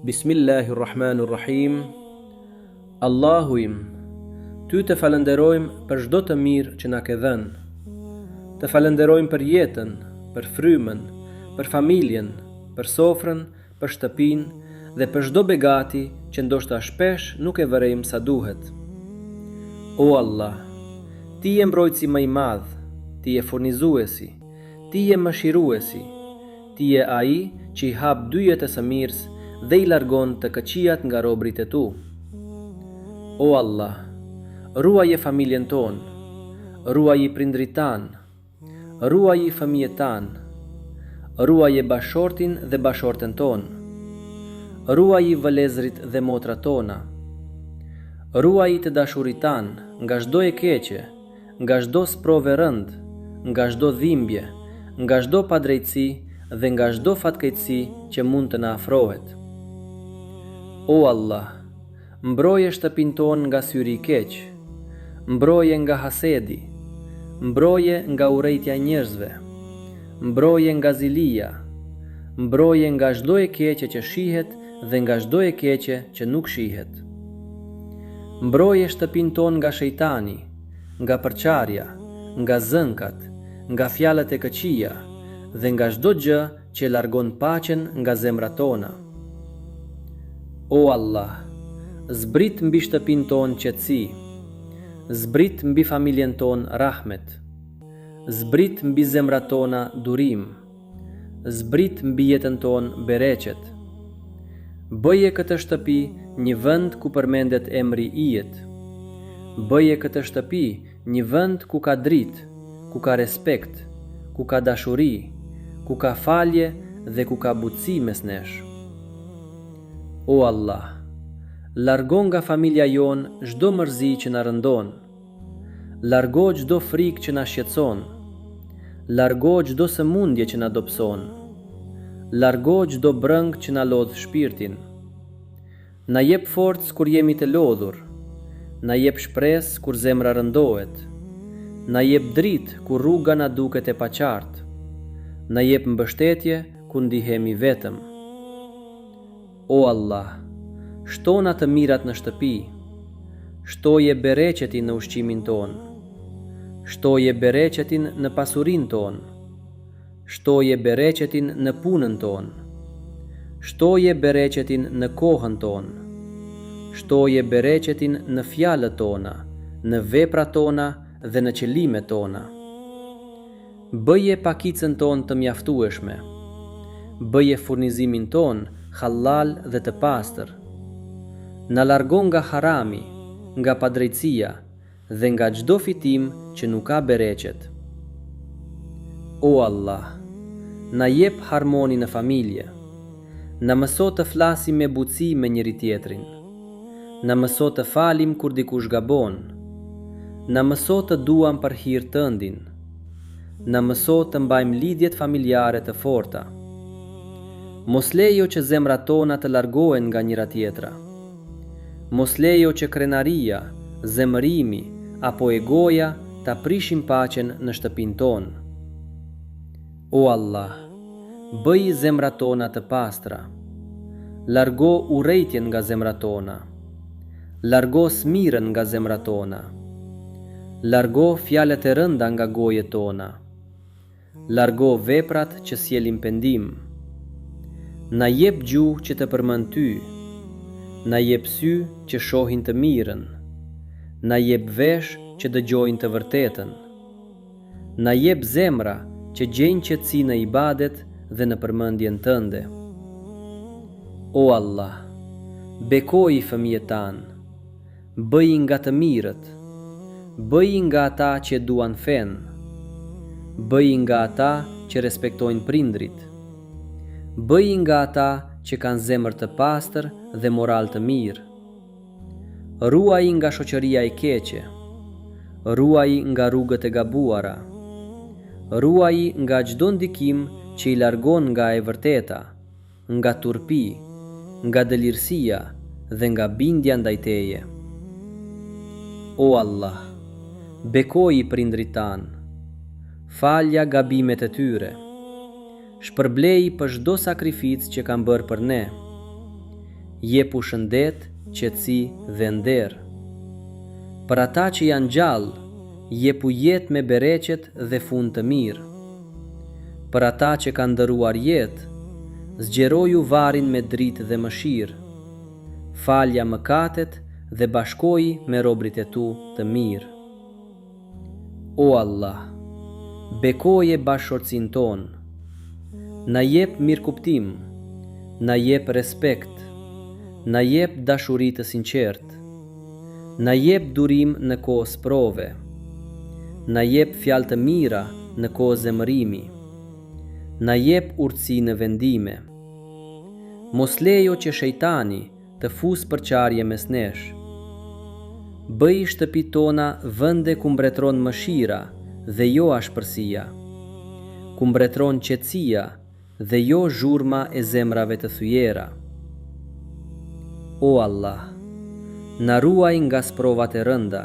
Bismillahirrahmanirrahim. Allahu im, ty të falenderojmë për çdo të mirë që na ke dhënë. Të falenderojmë për jetën, për frymën, për familjen, për sofrën, për shtëpinë dhe për çdo begati që ndoshta shpesh nuk e vërejmë sa duhet. O Allah, ti je mbrojtësi më i madh, ti je furnizuesi, ti je mëshiruesi, ti je ai që i hap dyjet e së mirës dhe i largon të këqijat nga robrit e tu. O Allah, ruaje familjen tonë, ruaje prindrit tanë, ruaje fëmijët tanë, ruaje bashortin dhe bashorten tonë, ruaje vëllezërit dhe motrat tona, ruaje të dashurit tanë nga çdo e keqe, nga çdo sprove rënd, nga çdo dhimbje, nga çdo padrejtësi dhe nga çdo fatkeqësi që mund të na afrohet. O Allah, mbroje shtëpinë tonë nga syri i keq, mbroje nga hasedi, mbroje nga urrejtja e njerëzve, mbroje nga zilia, mbroje nga çdo e keqe që shihet dhe nga çdo e keqe që nuk shihet. Mbroje shtëpinë tonë nga shejtani, nga përçarja, nga zënkat, nga fjalët e këqija dhe nga çdo gjë që largon paqen nga zemrat tona. O Allah, zbrit mbi shtëpinë tonë qetësi, zbrit mbi familjen tonë rahmet, zbrit mbi zemrat tona durim, zbrit mbi jetën tonë bereqet. Bëje këtë shtëpi një vend ku përmendet emri ijet. Bëje këtë shtëpi një vend ku ka dritë, ku ka respekt, ku ka dashuri, ku ka falje dhe ku ka butësi mes nesh. O Allah, largo nga familja jonë çdo mërzi që na rëndon, largo çdo frikë që na shqetëson, largo çdo sëmundje që na dobëson, largo çdo brëng që na lodh shpirtin. Na jep forcë kur jemi të lodhur, na jep shpresë kur zemra rëndohet, na jep dritë kur rruga na duket e paqartë, na jep mbështetje kur ndihemi vetëm. O Allah, shtona të mirat në shtëpi, shtoje bereqetin në ushqimin ton, shtoje bereqetin në pasurin ton, shtoje bereqetin në punën ton, shtoje bereqetin në kohën ton, shtoje bereqetin në fjalët tona, në veprat tona dhe në qëllimet tona. Bëje pakicën ton të mjaftueshme, bëje furnizimin ton halal dhe të pastër. Na largon nga harami, nga padrejtësia dhe nga çdo fitim që nuk ka bereqet. O Allah, na jep harmoni në familje, na mëso të flasim me butësi me njëri tjetrin, na mëso të falim kur dikush gabon, na mëso të duam për hir tëndin, na mëso të mbajmë lidhjet familjare të forta. Mos lejo që zemrat tona të largohen nga njëra tjetra. Mos lejo që krenaria, zemërimi apo egoja ta prishin paqen në shtëpinë tonë. O Allah, bëj zemrat tona të pastra. Largo urrejtjen nga zemrat tona. Largo smirën nga zemrat tona. Largo fjalët e rënda nga gojet tona. Largo veprat që sjellin pendim. Na jep gjuhë që të përmend ty. Na jep sy që shohin të mirën. Na jep vesh që dëgjojnë të vërtetën. Na jep zemra që gjejnë qetësi në ibadet dhe në përmendjen tënde. O Allah, bekoji fëmijët tanë, bëj nga të mirët, bëj nga ata që duan fen, bëj nga ata që respektojnë prindrit, bëj nga ata që kanë zemër të pastër dhe moral të mirë. Ruaj nga shoqëria e keqe, ruaj nga rrugët e gabuara, ruaj nga çdo ndikim që i largon nga e vërteta, nga turpi, nga dëlirësia dhe nga bindja ndaj teje. O Allah, bekoji prindrit tanë, falja gabimet e tyre, shpërblej për çdo sakrificë që kanë bërë për ne, jepu shëndet, qetësi dhe nder. Për ata që janë gjallë, jepu jetë me bereqet dhe fund të mirë. Për ata që kanë ndëruar jetë, zgjeroju varin me dritë dhe mëshirë. Falja mëkatet dhe bashkoji me robrit e tu të mirë. O Allah, bekoje bashkëshortësin tonë, na jep mirëkuptim, na jep respekt, na jep dashuri të sinqertë, na jep durim në kohë sprove, na jep fjalë të mira në kohë zemërimi, na jep urtësi në vendime. Mos lejo që shejtani të fus përçarje mes nesh. Bëj shtëpit tona vende ku mbretëron mëshira dhe jo ashpërsia, ku mbretëron qetësia dhe jo zhurma e zemrave të thyera. O Allah, na ruaj nga sprovat e rënda,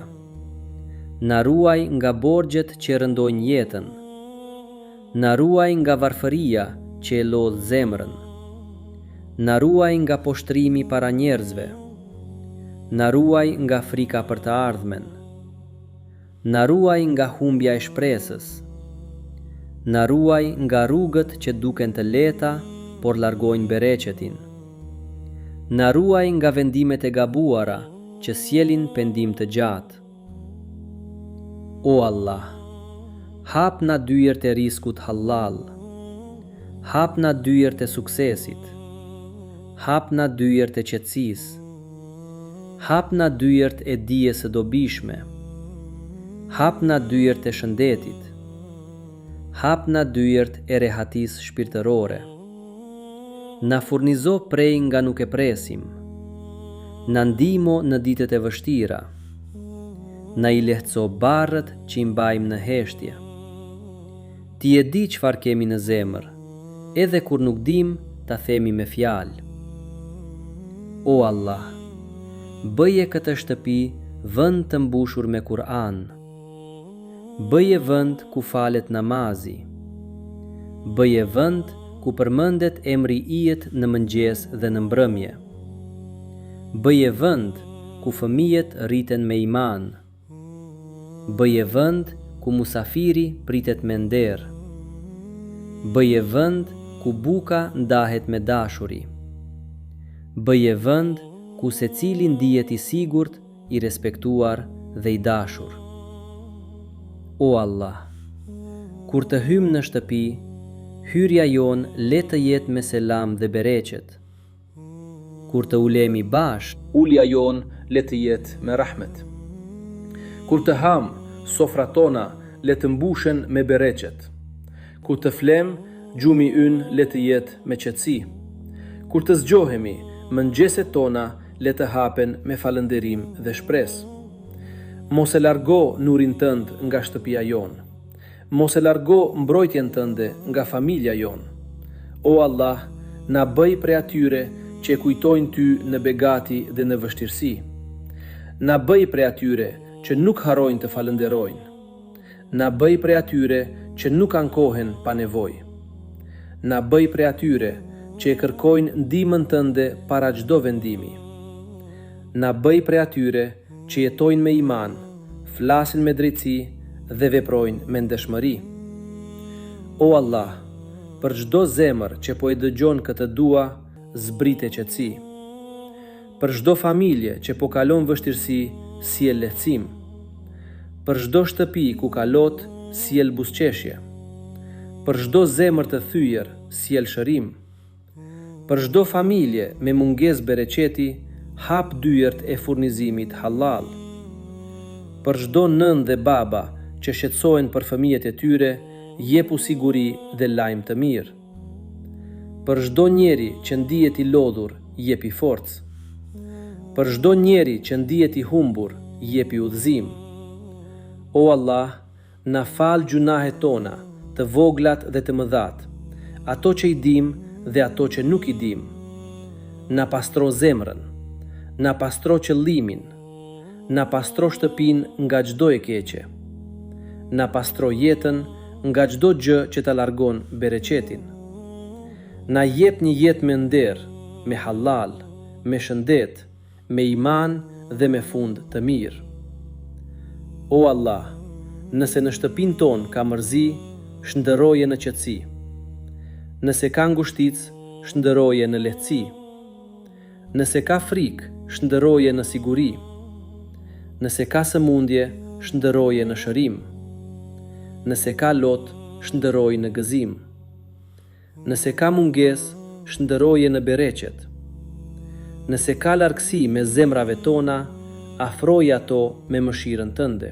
na ruaj nga borxhet që rëndojnë jetën, na ruaj nga varfëria që e lodh zemrën, na ruaj nga poshtrimi para njerëzve, na ruaj nga frika për të ardhmen, na ruaj nga humbja e shpresës, na ruaj nga rrugët që duken të lehta por largojnë bereqetin, na ruaj nga vendimet e gabuara që sjellin pendim të gjatë. O Allah, hap na dyert e riskut halal, hap na dyert e suksesit, hap na dyert e qetësisë, hap na dyert e dijes së dobishme, hap na dyert e shëndetit, hap na dyert e rehatisë shpirtërore. Na furnizo prej nga nuk e presim, na ndihmo në ditët e vështira, na i lehtëso barrët që i mbajmë në heshtje. Ti e di çfarë kemi në zemër, edhe kur nuk dim ta themi me fjalë. O Allah, bëje këtë shtëpi vend të mbushur me Kur'an. Bëje vend ku falet namazi. Bëje vend ku përmendet emri Ijet në mëngjes dhe në mbrëmje. Bëje vend ku fëmijët rriten me iman. Bëje vend ku musafiri pritet me nder. Bëje vend ku buka ndahet me dashuri. Bëje vend ku secili ndihet i sigurt, i respektuar dhe i dashur. O Allah, kur të hymë në shtëpi, hyrja jonë le të jetë me selam dhe bereqet. Kur të ulemi bashkë, ulja jonë le të jetë me rahmet. Kur të ham, sofrat tona le të mbushen me bereqet. Kur të flem, gjumi ynë le të jetë me qetësi. Kur të zgjohemi, mëngjeset tona le të hapen me falënderim dhe shpresë. Mos e largo nurin tënd nga shtëpia jonë. Mos e largo mbrojtjen tënde nga familja jonë. O Allah, na bëj prej atyre që e kujtojnë ty në begati dhe në vështirësi. Na bëj prej atyre që nuk harrojnë të falënderojnë. Na bëj prej atyre që nuk ankohen pa nevojë. Na bëj prej atyre që e kërkojnë ndihmën tënde para çdo vendimi. Na bëj prej atyre që jetojnë me iman, flasin me drejtësi dhe veprojnë me ndeshmëri. O Allah, për çdo zemër që po e dëgjon këtë dua, zbrite qetësi. Për çdo familje që po kalon vështirësi, sjell lehtësim. Për çdo shtëpi ku kalot, sjell buzëqeshje. Për çdo zemër të thyer, sjell shërim. Për çdo familje me mungesë bereqeti, hap dyert e furnizimit halal. Për çdo nën dhe baba që shqetësohen për fëmijët e tyre, jepu siguri dhe lajm të mirë. Për çdo njeri që ndihet i lodhur, jepi forcë. Për çdo njeri që ndihet i humbur, jepi udhëzim. O Allah, na fal gjunahet tona, të voglat dhe të mëdhat, ato që i dim dhe ato që nuk i dim. Na pastro zemrën, na pastro qëllimin, na pastro shtëpin nga çdo e keqe. Na pastro jetën nga çdo gjë që ta largon bereqetin. Na jep një jetë me nder, me halal, me shëndet, me iman dhe me fund të mirë. O Allah, nëse në shtëpinë tonë ka mërzi, shndërroje në qetësi. Nëse ka ngushtic, shndërroje në lehtësi. Nëse ka frikë, shndërroje në siguri. Nëse ka sëmundje, shndërroje në shërim. Nëse ka lot, shndërroje në gëzim. Nëse ka mungesë, shndërroje në bereqet. Nëse ka largësi me zemrave tona, afroje ato me mëshirën tënde.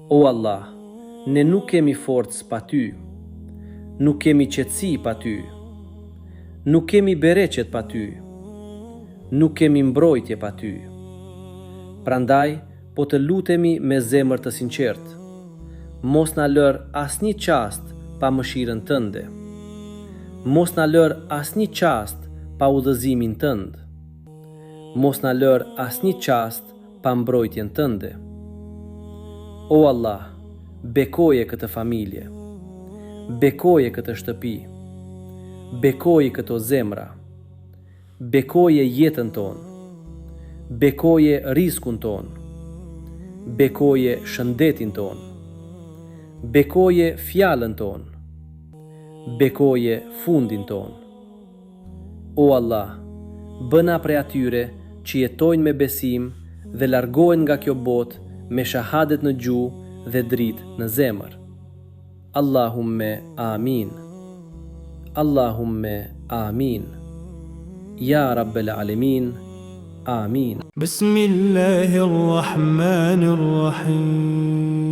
O Allah, ne nuk kemi forcë pa ty, nuk kemi qetësi pa ty, nuk kemi bereqet pa ty, nuk kemi mbrojtje pa ty. Prandaj, po të lutemi me zemër të sinqertë, mos na lër asnjë çast pa mëshirën tënde. Mos na lër asnjë çast pa udhëzimin tënd. Mos na lër asnjë çast pa mbrojtjen tënde. O Allah, bekoje këtë familje, bekoje këtë shtëpi, bekoje këto zemra, bekoje jetën tonë, bekoje riskun tonë, bekoje shëndetin tonë, bekoje fjalën tonë, bekoje fundin tonë. O Allah, bëna prej atyre që jetojnë me besim dhe largohen nga kjo botë me shahadet në gjuhë dhe dritë në zemër. Allahumme amin. Allahumme amin. Ya Rabbel Alemin. Amin. Bismillahirrahmanirrahim.